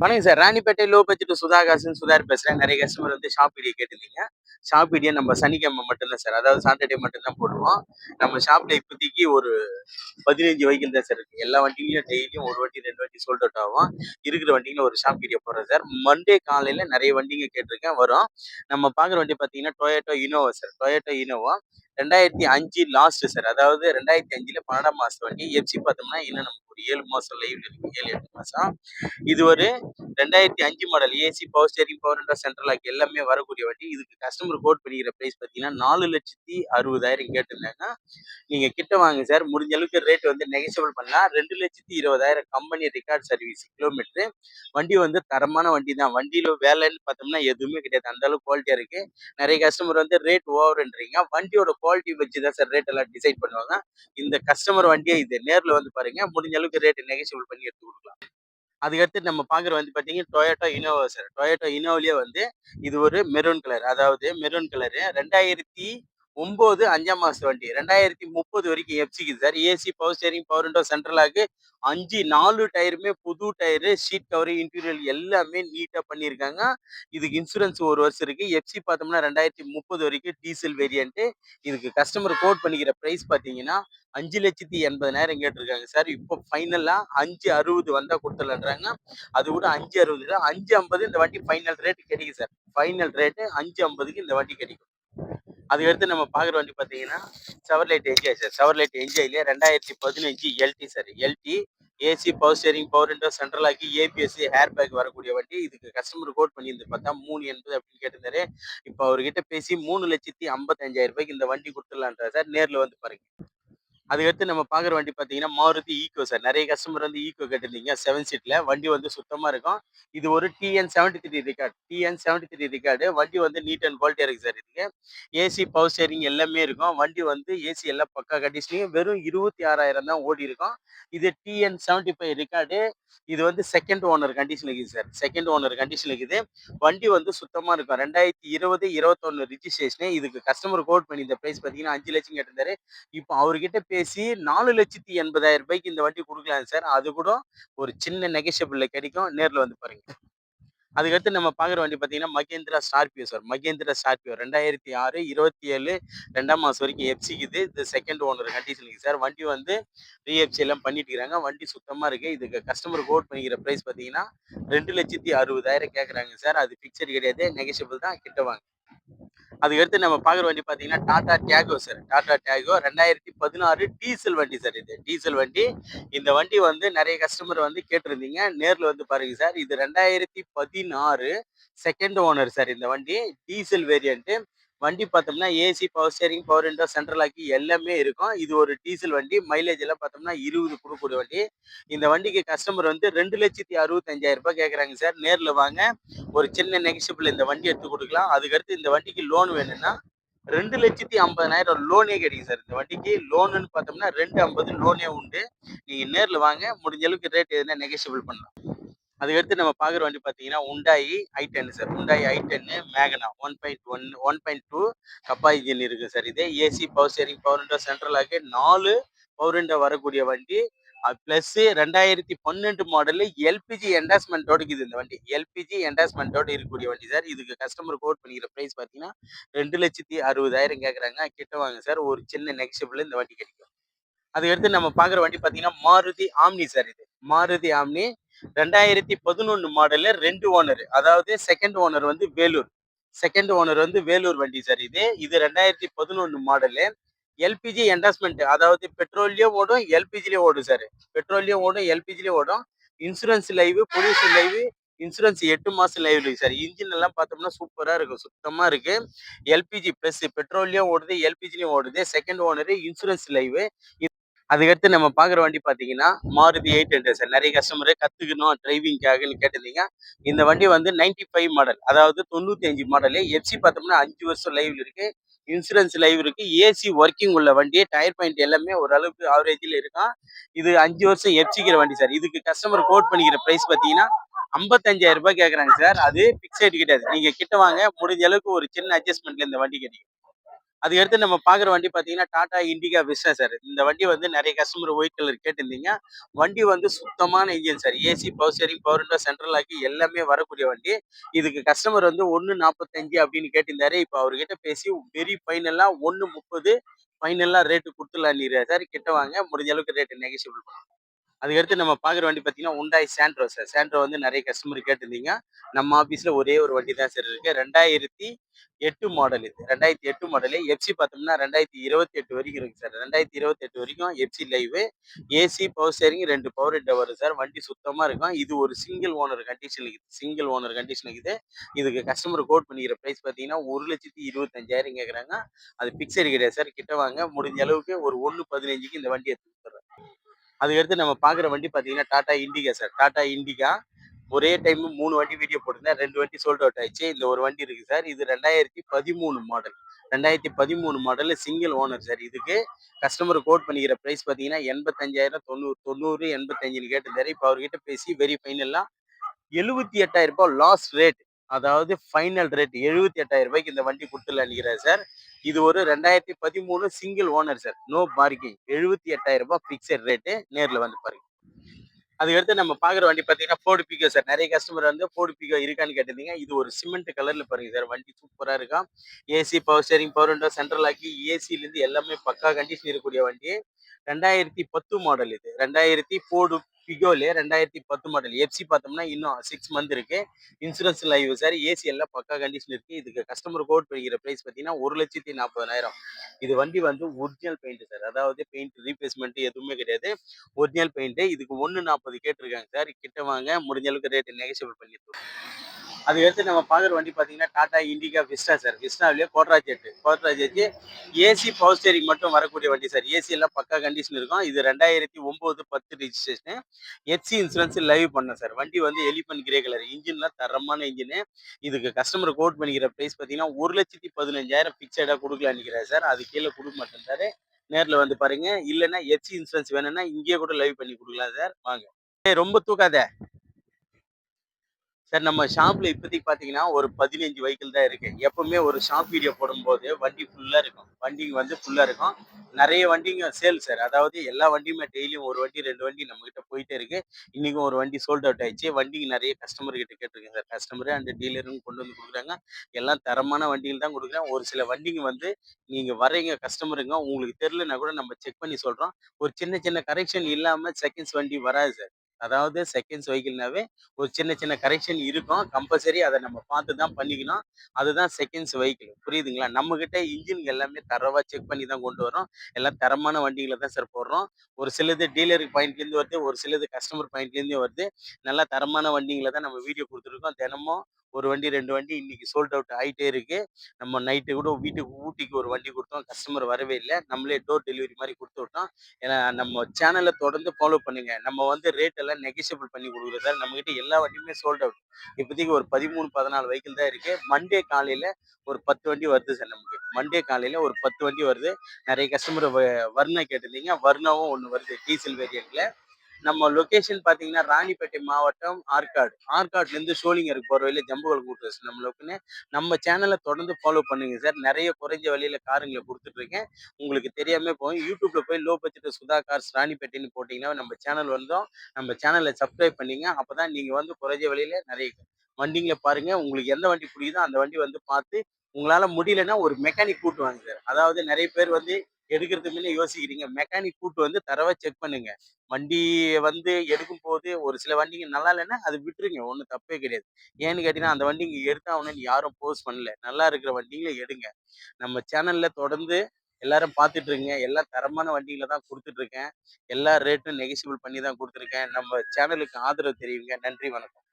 வணக்கம் sir. Ranipet low budget சுதாகாசன் சுதார் பேசுறேன். நெறைய கஸ்டமர் வந்து ஷாப் வீடியோ கேட்டிருந்தீங்க. ஷாப் வீடியோ நம்ம சனிக்கிழமை மட்டும் தான் சார். அதாவது சாட்டர்டே மட்டும் தான் போடுவோம். நம்ம ஷாப்ல இப்போதைக்கு ஒரு 15 வெஹிக்கிள் தான் சார் இருக்கு. எல்லா வண்டியிலயும் டெய்லியும் 1 வண்டி, 2 வண்டி சோல்ட் அவுட் ஆகும். இருக்கிற வண்டியில ஒரு ஷாப் வீடியோ போடுறேன் சார். மண்டே காலையில நெறைய வண்டிங்க கேட்டிருக்கேன் வரும். நம்ம பார்க்குற வண்டி பார்த்தீங்கன்னா, Toyota Innova sir. Toyota Innova 2005 last sir. அதாவது 2005ல 12ஆம் மாசம் வண்டி. எஃப்சி பார்த்தோம்னா இன்னும் நமக்கு ஒரு 7 மாசம் லைவ்ல இருக்கு. 7, 8 மாசம். இது ஒரு 2005 model AC, power steering, power window, central lock எல்லாமே வரக்கூடிய வண்டி. இதுக்கு கஸ்டமர் கோட் பண்ணிக்கிற பிரைஸ் பார்த்தீங்கன்னா, 4,60,000 கேட்டிருந்தாங்க. நீங்க கிட்ட வாங்க சார். முடிஞ்ச அளவுக்கு ரேட் வந்து நெகோஷியபிள் பண்ணலாம். 2,20,000 கம்பெனி ரெக்கார்ட் சர்வீஸ் கிலோமீட்டரு. வண்டி வந்து தரமான வண்டி தான். வண்டியில வேலைன்னு பார்த்தோம்னா எதுவுமே கிடையாது. அந்த அளவுக்கு குவாலிட்டியா இருக்கு. நெறைய கஸ்டமர் வந்து ரேட் ஓவர்ன்றீங்க. வண்டியோட குவாலிட்டி வச்சு தான் சார் ரேட் எல்லாம் டிசைட் பண்ணுவாங்க. இந்த கஸ்டமர் வண்டியே இது. நேர்ல வந்து பாருங்க. முடிஞ்ச அளவுக்கு ரேட் நெகோஷியபிள் பண்ணி எடுத்து குடுக்கலாம். அதுக்கடுத்து நம்ம பார்க்குற வந்து பார்த்தீங்கன்னா, டொயோட்டா இனோவா சார். டொயோட்டா இனோவாலயே வந்து இது ஒரு மெரூன் கலர். அதாவது மெரூன் கலரு 2009 5ஆம் மாசத்து வண்டி. 2030 வரைக்கும் எஃப்சிக்குது சார். AC, power steering, power window, central lock 4 டயருமே புது டயரு, ஷீட் கவரு, இன்டீரியர் எல்லாமே நீட்டா பண்ணியிருக்காங்க. இதுக்கு இன்சூரன்ஸ் 1 வருஷம் இருக்கு. எஃப்சி பார்த்தோம்னா 2030 வரைக்கும் டீசல் வேரியன்ட்டு. இதுக்கு கஸ்டமர் கோட் பண்ணிக்கிற பிரைஸ் பார்த்தீங்கன்னா, 5,80,000 கேட்டிருக்காங்க சார். இப்போ ஃபைனலா 5,60 வந்தா குடுத்துடலான்றாங்க. அது கூட 5,60 இல்ல 5,50 இந்த வண்டி ஃபைனல் ரேட் கிடைக்கும் சார். ஃபைனல் ரேட்டு 5,50க்கு இந்த வண்டி கிடைக்கும். அதுக்கடுத்து நம்ம பார்க்குற வண்டி பார்த்தீங்கன்னா, செவர்லெட் என்ஜாய் சார். செவர்லெட் என்ஜாய்லயே 2015 LT sir. LT AC, power steering, power window, central lock, ABS, air bag வரக்கூடிய வண்டி. இதுக்கு கஸ்டமர் கோட் பண்ணியிருந்து பார்த்தா 3,80 அப்படின்னு கேட்டிருந்தாரு. இப்போ அவர்கிட்ட பேசி 3,55,000 இந்த வண்டி குடுத்துடலான்றாரு சார். நேர்ல வந்து பாருங்க. அதுக்கடுத்து நம்ம பார்க்குற வண்டி பார்த்தீங்கன்னா, மாருதி ஈக்கோ சார். நெறைய கஸ்டமர் வந்து ஈக்கோ கேட்டிருந்தீங்க 7 சீட்ல. வண்டி வந்து சுத்தமா இருக்கும். இது ஒரு டிஎன் 73 ரெக்கார்ட். TN 73 record. வண்டி வந்து நீட் அண்ட் குவாலிட்டியா இருக்கு சார் இதுக்கு. ஏசி, பவர் ஸ்டீரிங் எல்லாமே இருக்கும். வண்டி வந்து ஏசி எல்லாம் பக்கா கண்டிஷன்லயும் வெறும் 26,000 தான் ஓடியிருக்கும். இது டிஎன் 75 ரெக்கார்டு. இது வந்து செகண்ட் ஓனர் கண்டிஷன்ல இருக்குது சார். செகண்ட் ஓனர் கண்டிஷன்ல இருக்குது. வண்டி வந்து சுத்தமா இருக்கும். 2020, 21 ரிஜிஸ்ட்ரேஷனு. இதுக்கு கஸ்டமர் கோட் பண்ணி இந்த பிரைஸ் பார்த்தீங்கன்னா, 5,00,000 கேட்டிருந்தாரு. இப்போ அவர்கிட்ட பேசி 4,80,000 இந்த வண்டி குடுக்கலாம் சார். அது கூட ஒரு சின்ன நெகோஷியபிள்ல கிடைக்கும். நேர்ல வந்து பாருங்க. அதுக்கடுத்து நம்ம பார்க்குற வண்டி பார்த்தீங்கன்னா, Mahindra Scorpio sir. Mahindra Scorpio 2006, 27 2ஆம் மாசம் வரைக்கும் எஃப்சிக்குது. இது செகண்ட் ஓனர் கண்டிஷனுக்கு சார். வண்டி வந்து ரீஎஃப்சி எல்லாம் பண்ணிட்டு இருக்காங்க. வண்டி சுத்தமா இருக்கு. இதுக்கு கஸ்டமர் கோட் பண்ணிக்கிற பிரைஸ் பார்த்தீங்கன்னா, 2,60,000 கேட்குறாங்க சார். அது பிக்சர் கிடையாது. நெகோஷியபிள் தான். கிட்ட வாங்க. அதுக்கடுத்து நம்ம பார்க்குற வண்டி பார்த்தீங்கன்னா, Tata Tiago sir. Tata Tiago 2016 diesel வண்டி சார் இது. டீசல் வண்டி. இந்த வண்டி வந்து நெறைய கஸ்டமர் வந்து கேட்டிருந்தீங்க. நேர்ல வந்து பாருங்க சார். இது 2016 செகண்ட் ஓனர் சார் இந்த வண்டி. Diesel variant. வண்டி பார்த்தோம்னா AC, power steering, power window, central lock எல்லாமே இருக்கும். இது ஒரு டீசல் வண்டி. மைலேஜ் எல்லாம் பார்த்தோம்னா 20 குடுக்கக்கூடிய வண்டி. இந்த வண்டிக்கு கஸ்டமர் வந்து 2,65,000 கேட்குறாங்க சார். நேர்ல வாங்க. ஒரு சின்ன நெகோஷியபிள் இந்த வண்டி எடுத்து குடுக்கலாம். அதுக்கடுத்து இந்த வண்டிக்கு லோன் வேணும்னா 2,50,000 லோனே கிடைக்கும் சார். இந்த வண்டிக்கு லோனுன்னு பார்த்தோம்னா 2,50 லோனே உண்டு. நீங்க நேர்ல வாங்க. முடிஞ்ச அளவுக்கு ரேட் எதுனா நெகோஷியபிள் பண்ணலாம். அதுக்கடுத்து நம்ம பார்க்குற வண்டி பார்த்தீங்கன்னா, Hyundai i10 sir. Hyundai i10 Magna 1.1 1.2 Kappa engine இருக்கு சார் இது. AC, power steering, power window, central lock 4 power window வரக்கூடிய வண்டி. பிளஸ் 2012 மாடலு எல்பிஜி என்டாஸ்மென்ட்டோட இருக்குது இந்த வண்டி. எல்பிஜி என்டாஸ்மென்ட்டோட இருக்கக்கூடிய வண்டி சார். இதுக்கு கஸ்டமர் கோட் பண்ணிக்கிற பிரைஸ் பார்த்தீங்கன்னா, 2,60,000 கேட்குறாங்க. கிட்ட வாங்க சார். ஒரு சின்ன நெகோஷியபிள் இந்த வண்டி கிடைக்கும். அதுக்கடுத்து நம்ம பார்க்குற வண்டி பார்த்தீங்கன்னா, மாருதி ஆம்னி சார் இது. Maruti omni 2011 model 2 owner. அதாவது செகண்ட் ஓனர் வந்து வேலூர். செகண்ட் ஓனர் வந்து வேலூர் வண்டி சார் இது. இது 2011 மாடலு. எல்பிஜி என்டாஸ்மென்ட் அதாவது பெட்ரோல்லயும் ஓடும், எல்பிஜிலயும் ஓடும் சார். பெட்ரோல்லயும் ஓடும், எல்பிஜிலயும் ஓடும். Insurance live, pollution live, insurance 8 மாசம் லைவ் இருக்கு சார். இன்ஜின் எல்லாம் பார்த்தோம்னா சூப்பரா இருக்கும். சுத்தமா இருக்கு. எல்பிஜி பிளஸ் பெட்ரோல்லயும் ஓடுது, எல்பிஜிலயும் ஓடுது. Second owner insurance live. அதுக்கடுத்து நம்ம பார்க்குற வண்டி பார்த்தீங்கன்னா, மாருதி 800 சார். நெறைய கஸ்டமர் கத்துக்கணும் டிரைவிங்காகன்னு கேட்டிருந்தீங்க. இந்த வண்டி வந்து 95 மாடல். அதாவது 95 மாடலு. எஃப்சி பார்த்தோம்னா 5 வருஷம் லைவ்ல இருக்கு. இன்சூரன்ஸ் லைவ் இருக்கு. ஏசி ஒர்க்கிங் உள்ள வண்டி. டயர் பாயிண்ட் எல்லாமே ஓரளவுக்கு ஆவரேஜ்ல இருக்கும். இது 5 வருஷம் எஃப்சிக்கிற வண்டி சார். இதுக்கு கஸ்டமர் கோட் பண்ணிக்கிற பிரைஸ் பார்த்தீங்கன்னா, 55,000 கேட்குறாங்க சார். அது பிக்ஸட் கிடையாது. நீங்க கிட்ட வாங்க. முடிஞ்ச அளவுக்கு ஒரு சின்ன அட்ஜஸ்ட்மென்ட்ல இந்த வண்டி கிடைக்கும். அதுக்கடுத்து நம்ம பார்க்குற வண்டி பார்த்தீங்கன்னா, டாடா இண்டிகா விஸ்டா சார். இந்த வண்டி வந்து நெறைய கஸ்டமர் ஒயிட் கலர் கேட்டிருந்தீங்க. வண்டி வந்து சுத்தமான engine sir. AC, power steering, power window, central lock எல்லாமே வரக்கூடிய வண்டி. இதுக்கு கஸ்டமர் வந்து 1,45 அப்படின்னு கேட்டிருந்தாரு. இப்ப அவர்கிட்ட பேசி வெரி ஃபைனலா 1,30 ஃபைனலா ரேட் குடுத்துடலாம்ன்னிறாரு சார். கிட்ட வாங்க முடிஞ்ச அளவுக்கு ரேட் நெகோஷியபிள் பண்ணலாம். அதுக்கடுத்து நம்ம பார்க்குற வண்டி பார்த்தீங்கன்னா, Hyundai Santro சார். Santro வந்து நெறைய கஸ்டமர் கேட்டிருந்தீங்க. நம்ம ஆஃபீஸ்ல ஒரே ஒரு வண்டி தான் சார் இருக்கு. 2008 மாடல் இது. 2008 மாடலு. எஃப்சி பார்த்தோம்னா 2028 வரைக்கும் இருக்கு சார். 2028 வரைக்கும் FC live. AC, power steering 2 power window வரும் சார். வண்டி சுத்தமா இருக்கும். இது ஒரு சிங்கிள் ஓனர் கண்டிஷன் இருக்குது. சிங்கிள் ஓனர் கண்டிஷன் இருக்குது. இதுக்கு கஸ்டமர் கோட் பண்ணிக்கிற பிரைஸ் பார்த்தீங்கன்னா, 1,25,000 கேட்குறாங்க. அது பிக்ஸட் கிடையாது சார். கிட்ட வாங்க முடிஞ்ச அளவுக்கு ஒரு 1,15க்கு இந்த வண்டிய எடுத்து குடுத்துர்றேன். அதுக்கடுத்து நம்ம பார்க்குற வண்டி பார்த்தீங்கன்னா, டாடா இண்டிகா சார். டாடா இண்டிகா ஒரே டைம் 3 வண்டி வீடியோ போட்டிருந்தேன். 2 வண்டி சோல்ட் அவுட் ஆயிடுச்சு. இந்த ஒரு வண்டி இருக்கு சார். இது 2013 model. 2013 model single owner sir. இதுக்கு கஸ்டமர் கோட் பண்ணிக்கிற பிரைஸ் பார்த்தீங்கன்னா, 85,000 90 85ன்னு கேட்டிருந்தாரு. இப்ப அவர்கிட்ட பேசி வெரி ஃபைனலா ரூ. 78,000 லாஸ்ட் ரேட். அதாவது ஃபைனல் ரேட் ரூ. 78,000க்கு இந்த வண்டி குடுத்துடலாம்ன்னு நினைக்கிறேன் சார். இது ஒரு 2013 single owner sir. No parking. ரூ. 78,000 பிக்ஸட் ரேட்டு. நேர்ல வந்து பாருங்க. அதுக்கடுத்து நம்ம பார்க்குற வண்டி பார்த்தீங்கன்னா, ஃபோர்டு பிகோ சார். நெறைய கஸ்டமர் வந்து ஃபோர்டு பிகோ இருக்கான்னு கேட்டிருந்தீங்க. இது ஒரு சிமெண்ட் கலர்ல பாருங்க சார். வண்டி சூப்பரா இருக்கும். AC, power steering, power window, central லாக்கி, ஏசிலேருந்து எல்லாமே பக்கா கண்டிஷன் இருக்கக்கூடிய வண்டி. 2010 மாடல் இது. 2000 ஃபோர்டு பிகோலே 2010 மாடல். எஃப்சி பார்த்தோம்னா இன்னும் 6 மந்த் இருக்கு. Insurance live sir. ஏசி எல்லாம் பக்கா கண்டிஷன் இருக்கு. இதுக்கு கஸ்டமர் கோட் பண்ணிக்கிற பிரைஸ் பார்த்தீங்கன்னா, 1,40,000. இது வண்டி வந்து ஒரிஜினல் பெயிண்ட் சார். அதாவது பெயிண்ட் ரீப்ளேஸ்மெண்ட் எதுவுமே கிடையாது. Original paint. இதுக்கு 1,40 கேட்டிருக்காங்க சார். கிட்ட வாங்க முடிஞ்ச அளவுக்கு ரேட் நெகோஷியபிள் பண்ணி அதுக்கடுத்து நம்ம பார்க்குற வண்டி பார்த்தீங்கன்னா, டாடா இண்டிகா விஸ்டா சார். விஸ்டாவிலேயே கோட்ராஜ் எட்டு ஏசி, பவர் ஸ்டீரிங் மட்டும் வரக்கூடிய வண்டி சார். ஏசி எல்லாம் பக்கா கண்டிஷன் இருக்கும். இது 2009, 10 ரிஜிஸ்ட்ரேஷனு. எஃப்சி இன்சூரன்ஸ் லைவ் பண்ணேன் சார். வண்டி வந்து எலிஃபண்ட் கிரே கலர். இன்ஜின்லாம் தரமான இன்ஜினு. இதுக்கு கஸ்டமர் கோட் பண்ணிக்கிற பிரைஸ் பார்த்தீங்கன்னா, 1,15,000 பிக்ஸடா குடுக்கலாம்ன்னு நினைக்கிறேன் சார். அது கீழ குடுக்க மாட்டேன்றாரு. நேர்ல வந்து பாருங்க. இல்லன்னா எஃப்சி இன்சூரன்ஸ் வேணும்னா இங்கேயே கூட லைவ் பண்ணி குடுக்கலாம் சார். வாங்க. ஏய் ரொம்ப தூக்காத. சார் நம்ம ஷாப்ல இப்போதைக்கு பார்த்தீங்கன்னா, ஒரு 15 வெஹிக்கிள் தான் இருக்கு. எப்பவுமே ஒரு ஷாப் வீடியோ போடும்போது வண்டி ஃபுல்லா இருக்கும். வண்டிங்க வந்து ஃபுல்லா இருக்கும். நெறைய வண்டிங்க சேல் சார். அதாவது எல்லா வண்டியுமே டெய்லியும் 1 வண்டி, 2 வண்டி நம்மகிட்ட போயிட்டே இருக்கு. இன்னைக்கும் ஒரு வண்டி சோல்ட் அவுட் ஆயிடுச்சு. வண்டிங்க நெறைய கஸ்டமர் கிட்ட கேட்டுருக்கேன் சார். கஸ்டமரு அண்ட் டீலரும் கொண்டு வந்து குடுக்குறாங்க. எல்லாம் தரமான வண்டிகள் தான் குடுக்குறேன். ஒரு சில வண்டிங்க வந்து நீங்க வர்றீங்க கஸ்டமருங்க உங்களுக்கு தெரியலன்னா கூட நம்ம செக் பண்ணி சொல்றோம். ஒரு சின்ன சின்ன கரெக்ஷன் இல்லாம செகண்ட்ஸ் வண்டி வராது சார். அதாவது செகண்ட்ஸ் வெஹிக்கிள்னாவே ஒரு சின்ன சின்ன கரெக்ஷன் இருக்கும். கம்பல்சரி அத நம்ம பார்த்து தான் பண்ணிக்கணும். அதுதான் செகண்ட்ஸ் வெஹிக்கிள். புரியுதுங்களா? நம்மகிட்ட இன்ஜின்கள் எல்லாமே தரோவா செக் பண்ணி தான் கொண்டு வரோம். எல்லாம் தரமான வண்டிகள தான் சார் போடுறோம். ஒரு சிலது டீலர் பாயிண்ட்லேருந்து வருது. ஒரு சிலது கஸ்டமர் பாயிண்ட்லேருந்தே வருது. நல்லா தரமான வண்டிங்கள தான் நம்ம வீடியோ குடுத்துருக்கோம். தினமும் 1 வண்டி, 2 வண்டி இன்னைக்கு சோல்ட் அவுட் ஆயிட்டே இருக்கு. நம்ம நைட்டு கூட வீட்டுக்கு ஊட்டிக்கு ஒரு வண்டி குடுத்தோம். கஸ்டமர் வரவே இல்ல. நம்மளே டோர் டெலிவரி மாரி குடுத்து விட்டோம். ஏன்னா நம்ம சேனல தொடர்ந்து ஃபாலோ பண்ணுங்க. நம்ம வந்து ரேட் எல்லாம் நெகோஷியபிள் பண்ணி குடுக்குறோம் சார். நம்மகிட்ட எல்லா வண்டியுமே சோல்ட் அவுட். இப்போதைக்கு ஒரு 13, 14 வெஹிக்கிள் தான் இருக்கு. மண்டே காலையில ஒரு 10 வண்டி வருது சார் நமக்கு. மண்டே காலையில ஒரு 10 வண்டி வருது. நெறைய கஸ்டமர் வர்ணா கேட்டிருந்தீங்க. வர்ணாவும் ஒண்ணு வருது டீசல் வேரியன்ட்ல. நம்ம லொகேஷன் பார்த்தீங்கன்னா, ராணிப்பேட்டை மாவட்டம் ஆற்காடு. ஆற்காட்லேருந்து சோளிங்கருக்கு போற வழியில ஜம்புவல் கூட்டரசு நம்ம லொக்குன்னு. நம்ம சேனல தொடர்ந்து ஃபாலோ பண்ணுங்க சார். நெறைய குறைஞ்ச விலையில காருங்கள குடுத்துட்டுருக்கேன். உங்களுக்கு தெரியாமயே போகும். யூடியூப்ல போய் லோ பட்ஜெட் சுதா கார்ஸ் ராணிப்பேட்டைன்னு போட்டீங்கன்னா, நம்ம சேனல் வந்துரும். நம்ம சேனல சப்ஸ்கிரைப் பண்ணீங்க. அப்பதான் நீங்க வந்து குறைஞ்ச விலையில நெறைய வண்டிங்கள பாருங்க. உங்களுக்கு எந்த வண்டி புடிக்குதோ அந்த வண்டி வந்து பார்த்து, உங்களால முடியலன்னா ஒரு மெக்கானிக் கூட்டு வாங்க சார். அதாவது நெறைய பேர் வந்து எடுக்கிறதுக்கு முன்ன யோசிக்கிறீங்க. மெக்கானிக் கூட்டு வந்து தரவா செக் பண்ணுங்க. வண்டி வந்து எடுக்கும்போது ஒரு சில வண்டிங்க நல்லா இல்லன்னா, அது விட்டுருங்க. ஒண்ணும் தப்பே கிடையாது. ஏன்னு கேட்டீங்கன்னா, அந்த வண்டி இங்க எடுத்தாகணும்னு யாரும் ஃபோர்ஸ் பண்ணல. நல்லா இருக்கிற வண்டிங்கள எடுங்க. நம்ம சேனல்ல தொடர்ந்து எல்லாரும் பார்த்துட்டு இருங்க. எல்லாம் தரமான வண்டிகள தான் குடுத்துட்டு இருக்கேன். எல்லா ரேட்டும் நெகோஷியபிள் பண்ணி தான் குடுத்துருக்கேன். நம்ம சேனலுக்கு ஆதரவு தெரிவிங்க. நன்றி, வணக்கம்.